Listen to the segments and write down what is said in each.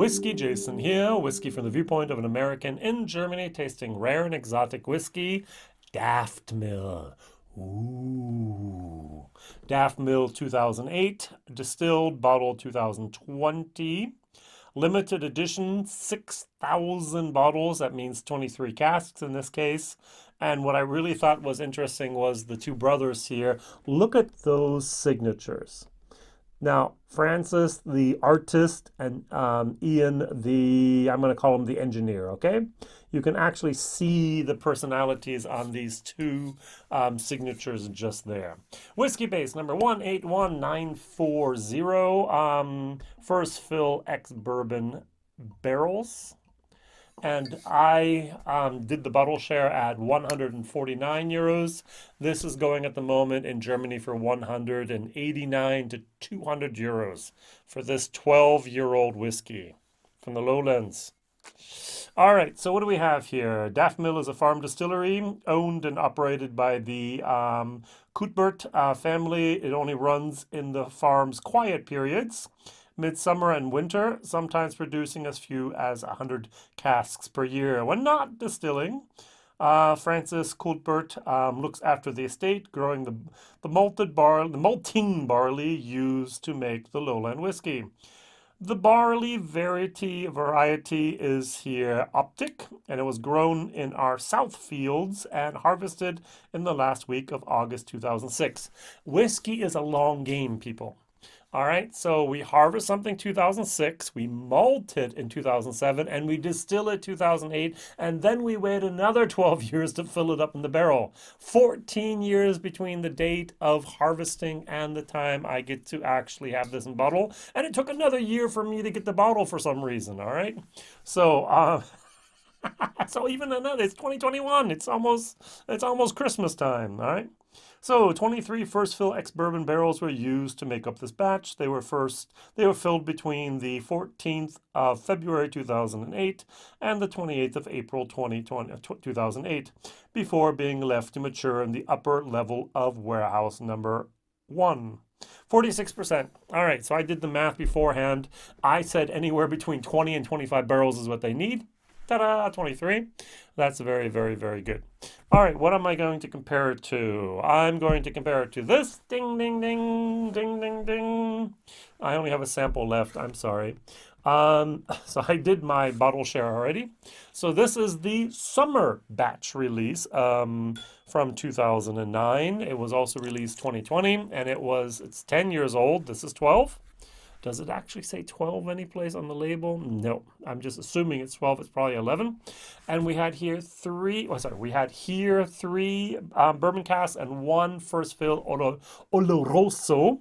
WhiskyJason here, whiskey from the viewpoint of an American in Germany, tasting rare and exotic whiskey, Daftmill. Ooh. Daftmill 2008, distilled, bottled 2020. Limited edition, 6,000 bottles. That means 23 casks in this case. And what I really thought was interesting was the two brothers here. Look at those signatures. Now, Francis, the artist, and Ian, I'm going to call him the engineer, okay? You can actually see the personalities on these two signatures just there. Whiskybase number 181940, first fill ex-bourbon barrels. And I did the bottle share at 149 euros. This is going at the moment in Germany for 189 to 200 euros for this 12-year-old whiskey from the Lowlands. All right, so what do we have here? Daftmill is a farm distillery owned and operated by the Cuthbert family. It only runs in the farm's quiet periods, midsummer and winter, sometimes producing as few as 100 casks per year. When not distilling, Francis Cuthbert looks after the estate, growing the malting barley used to make the Lowland whiskey. The barley variety is here Optic, and it was grown in our south fields and harvested in the last week of August 2006. Whiskey is a long game, people. All right, so we harvest something 2006, we malt it in 2007, and we distill it 2008, and then we wait another 12 years to fill it up in the barrel. 14 years between the date of harvesting and the time I get to actually have this in bottle, and it took another year for me to get the bottle for some reason, all right? So, so even another, it's 2021, it's almost Christmas time, all right? So 23 first fill ex-bourbon barrels were used to make up this batch. They were filled between the 14th of February 2008 and the 28th of April 2008 before being left to mature in the upper level of warehouse number 1. 46%. All right, so I did the math beforehand. I said anywhere between 20 and 25 barrels is what they need. Ta-da, 23. That's very, very, very good. All right, what am I going to compare it to? I'm going to compare it to this. Ding, ding, ding, ding, ding, ding. I only have a sample left. I'm sorry. So I did my bottle share already. So this is the summer batch release from 2009. It was also released 2020, and it's 10 years old. This is 12. Does it actually say 12 anyplace on the label? No, I'm just assuming it's 12. It's probably 11. And we had here three bourbon casks and one first fill Oloroso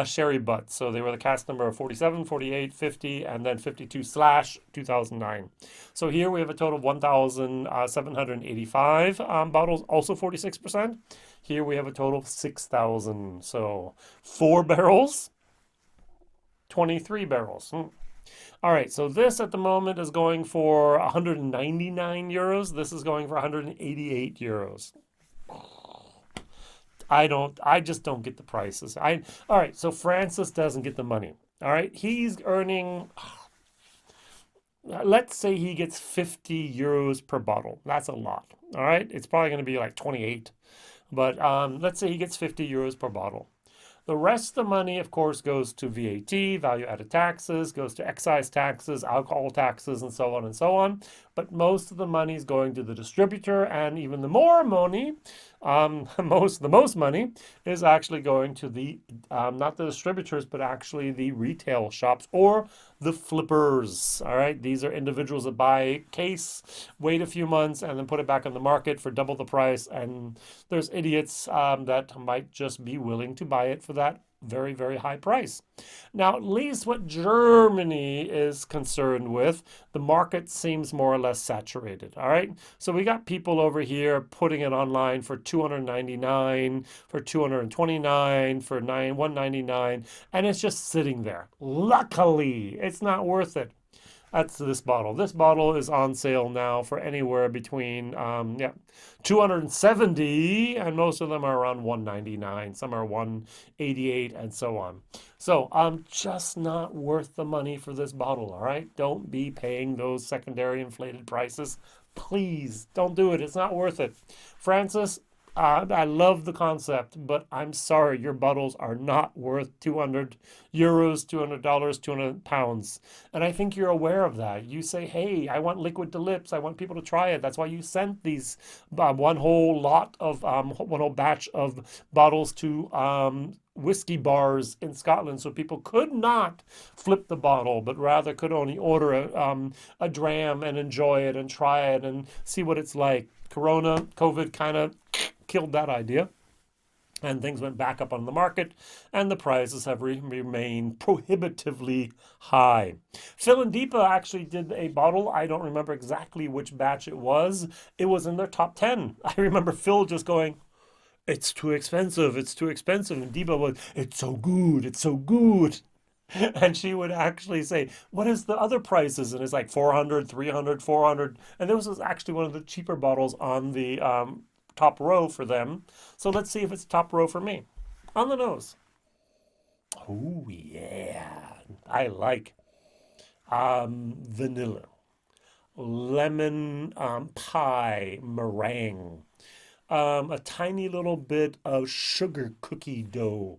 sherry butt. So they were the cask number 47, 48, 50, and then 52/2009. So here we have a total of 1,785 bottles, also 46%. Here we have a total of 6,000. So 4 barrels. 23 barrels. All right, so this at the moment is going for 199 euros. This is going for 188 euros. I just don't get the prices. All right, so Francis doesn't get the money. All right, he's earning, let's say he gets 50 euros per bottle. That's a lot. All right, it's probably going to be like 28. But let's say he gets 50 euros per bottle. The rest of the money, of course, goes to VAT, value-added taxes, goes to excise taxes, alcohol taxes, and so on and so on. But most of the money is going to the distributor, and even the more money, the most money is actually going to the, not the distributors, but actually the retail shops or the flippers. All right, these are individuals that buy a case, wait a few months, and then put it back on the market for double the price. And there's idiots that might just be willing to buy it for that very, very high price. Now, at least what Germany is concerned with, the market seems more or less saturated. All right, so we got people over here putting it online for 299, for 229, for 199, and it's just sitting there. Luckily, it's not worth it. That's this bottle. This bottle is on sale now for anywhere between 270, and most of them are around 199. Some are 188 and so on. So just not worth the money for this bottle, all right? Don't be paying those secondary inflated prices. Please don't do it. It's not worth it. Francis, I love the concept, but I'm sorry, your bottles are not worth 200 euros, $200, 200 pounds. And I think you're aware of that. You say, hey, I want liquid to lips. I want people to try it. That's why you sent these one whole one whole batch of bottles to whiskey bars in Scotland, so people could not flip the bottle, but rather could only order a dram and enjoy it and try it and see what it's like. COVID kind of killed that idea, and things went back up on the market, and the prices have remained prohibitively high. Phil and Deepa actually did a bottle. I don't remember exactly which batch it was. It was in their top 10. I remember Phil just going, it's too expensive, it's too expensive. And Deepa was, it's so good, it's so good. And she would actually say, what is the other prices? And it's like 400, 300, 400. And this was actually one of the cheaper bottles on the top row for them. So let's see if it's top row for me. On the nose. Oh, yeah. I like vanilla, lemon pie meringue, a tiny little bit of sugar cookie dough,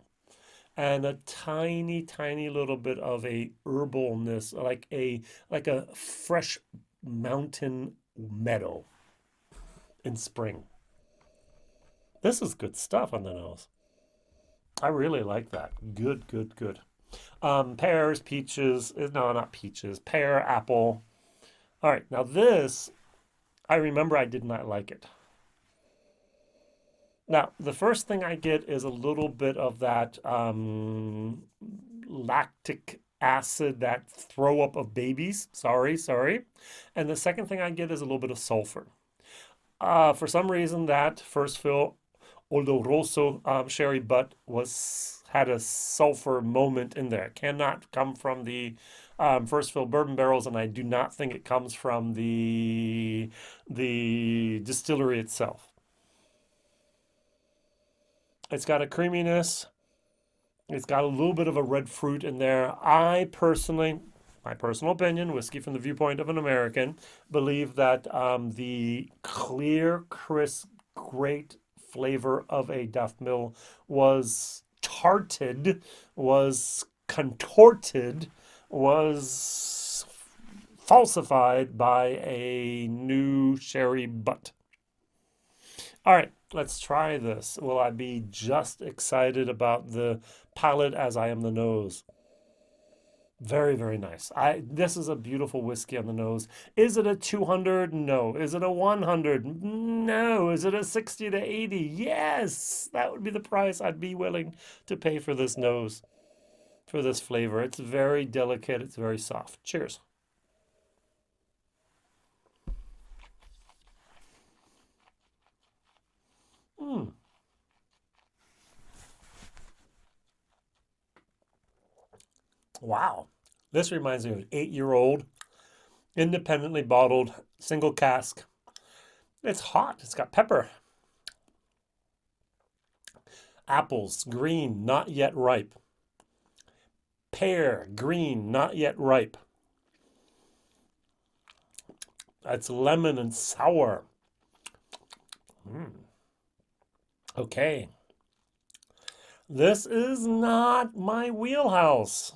and a tiny, tiny little bit of a herbalness, like a fresh mountain meadow in spring. This is good stuff on the nose. I really like that. Good, good, good. Pears, peaches, no, not peaches, pear, apple. All right, now this, I remember I did not like it. Now, the first thing I get is a little bit of that lactic acid, that throw up of babies. Sorry, sorry. And the second thing I get is a little bit of sulfur. For some reason, that first fill Oloroso sherry butt was had a sulfur moment in there. It cannot come from the first fill bourbon barrels, and I do not think it comes from the distillery itself. It's got a creaminess. It's got a little bit of a red fruit in there. My personal opinion, whiskey from the viewpoint of an American, believe that the clear, crisp, great flavor of a Daftmill was tarted, was contorted, was falsified by a new sherry butt. All right, let's try this. Will I be just excited about the palate as I am the nose? Very, very nice. This is a beautiful whiskey on the nose. Is it a 200? No. Is it a 100? No. Is it a 60 to 80? Yes. That would be the price I'd be willing to pay for this nose, for this flavor. It's very delicate. It's very soft. Cheers. Mm. Wow. This reminds me of an 8-year-old, independently bottled, single cask. It's hot. It's got pepper. Apples, green, not yet ripe. Pear, green, not yet ripe. It's lemon and sour. Mm. Okay. This is not my wheelhouse.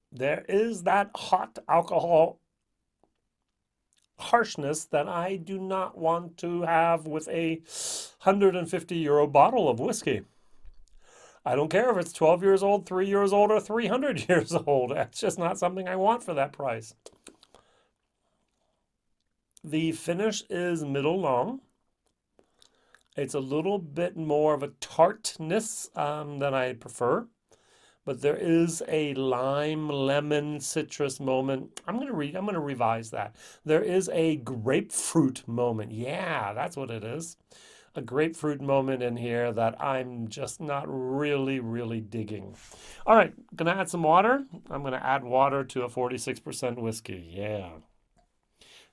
There is that hot alcohol harshness that I do not want to have with a €150 bottle of whiskey. I don't care if it's 12 years old, 3 years old, or 300 years old. That's just not something I want for that price. The finish is middle long. It's a little bit more of a tartness than I prefer, but there is a lime, lemon, citrus moment. I'm gonna revise that. There is a grapefruit moment. Yeah, that's what it is. a grapefruit moment in here that I'm just not really digging. All right, gonna add some water. I'm gonna add water to a 46% whiskey. Yeah.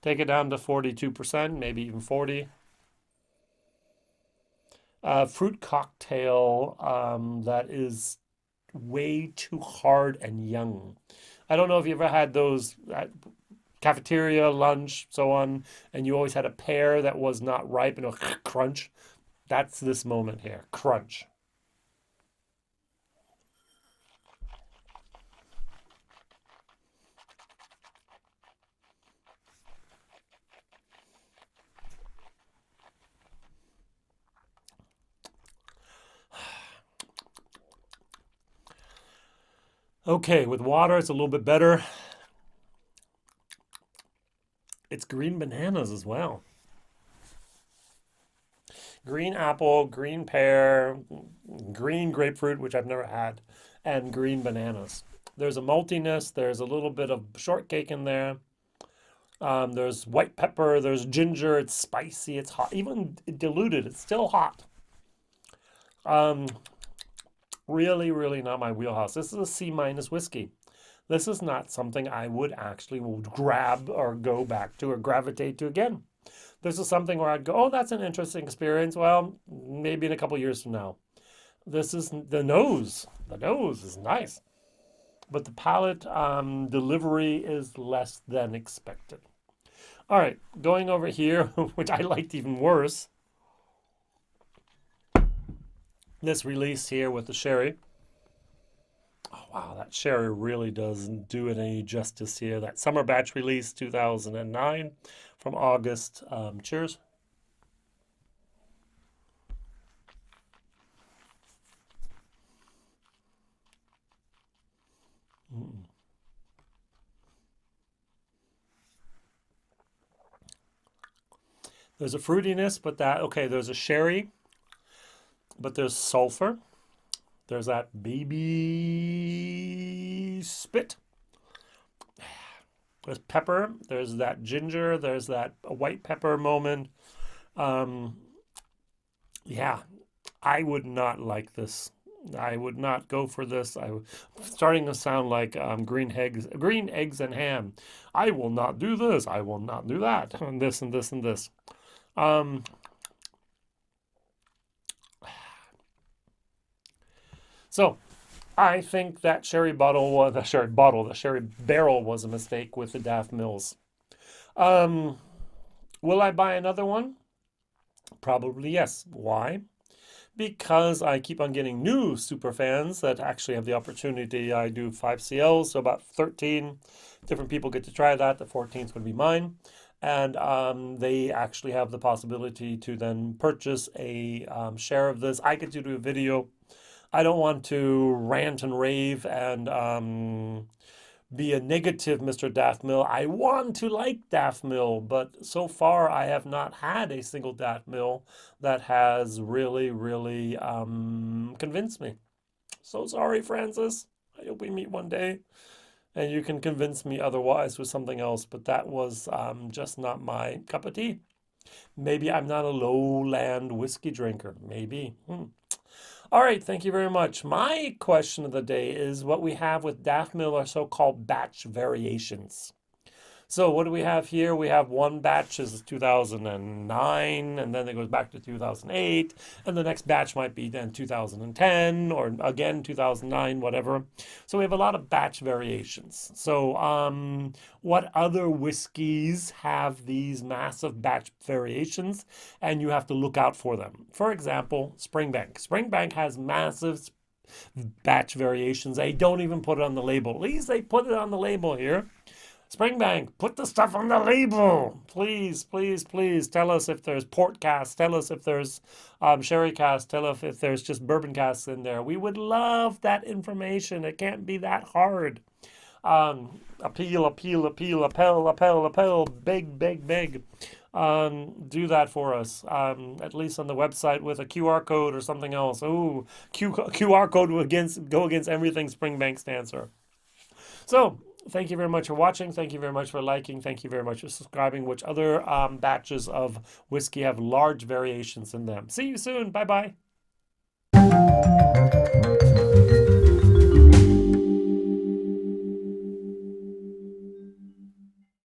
Take it down to 42%, maybe even 40. Fruit cocktail that is way too hard and young. I don't know if you ever had those at cafeteria, lunch, so on, and you always had a pear that was not ripe and a crunch. That's this moment here. Crunch. Okay, with water, it's a little bit better. It's green bananas as well. Green apple, green pear, green grapefruit, which I've never had, and green bananas. There's a maltiness, there's a little bit of shortcake in there. There's white pepper, there's ginger, it's spicy, it's hot. Even diluted, it's still hot. Um, really not my wheelhouse. This is a C minus whiskey. This is not something I would actually grab or go back to or gravitate to again. This is something where I'd go, oh, that's an interesting experience. Well, maybe in a couple years from now. This is the nose. The nose is nice, but the palate delivery is less than expected. All right, going over here, which I liked even worse. This release here with the sherry. Oh, wow, that sherry really doesn't do it any justice here. That summer batch release 2009 from August. Cheers. Mm. There's a fruitiness, but okay, there's a sherry, but there's sulfur. There's that baby spit. There's pepper. There's that ginger. There's that white pepper moment. Um, yeah, I would not like this. I would not go for this. Starting to sound like green eggs and ham. I will not do this. I will not do that. And this and this and this. Um, so I think that the sherry barrel was a mistake with the Daftmills. Um, will I buy another one? Probably yes. Why? Because I keep on getting new super fans that actually have the opportunity. I do 5 CLs, so about 13 different people get to try that. The 14th would be mine. And they actually have the possibility to then purchase a share of this. I get to do a video. I don't want to rant and rave and be a negative Mr. Daftmill. I want to like Daftmill, but so far I have not had a single Daftmill that has really convinced me. So sorry, Francis. I hope we meet one day and you can convince me otherwise with something else, but that was just not my cup of tea. Maybe I'm not a lowland whiskey drinker. Maybe. All right, thank you very much. My question of the day is what we have with Daftmill are so-called batch variations. So what do we have here? We have one batch is 2009, and then it goes back to 2008, and the next batch might be then 2010, or again 2009, whatever. So we have a lot of batch variations. So what other whiskeys have these massive batch variations, and you have to look out for them? For example, Springbank. Springbank has massive batch variations. They don't even put it on the label. At least they put it on the label here. Springbank, put the stuff on the label. Please tell us if there's port casks. Tell us if there's sherry casks. Tell us if there's just bourbon casks in there. We would love that information. It can't be that hard. Appeal. Beg. Do that for us. At least on the website with a QR code or something else. Ooh, QR code would go against everything Springbank stands for. So, Thank you very much for watching. Thank you very much for liking. Thank you very much for subscribing. Which other batches of whiskey have large variations in them? See you soon. Bye bye.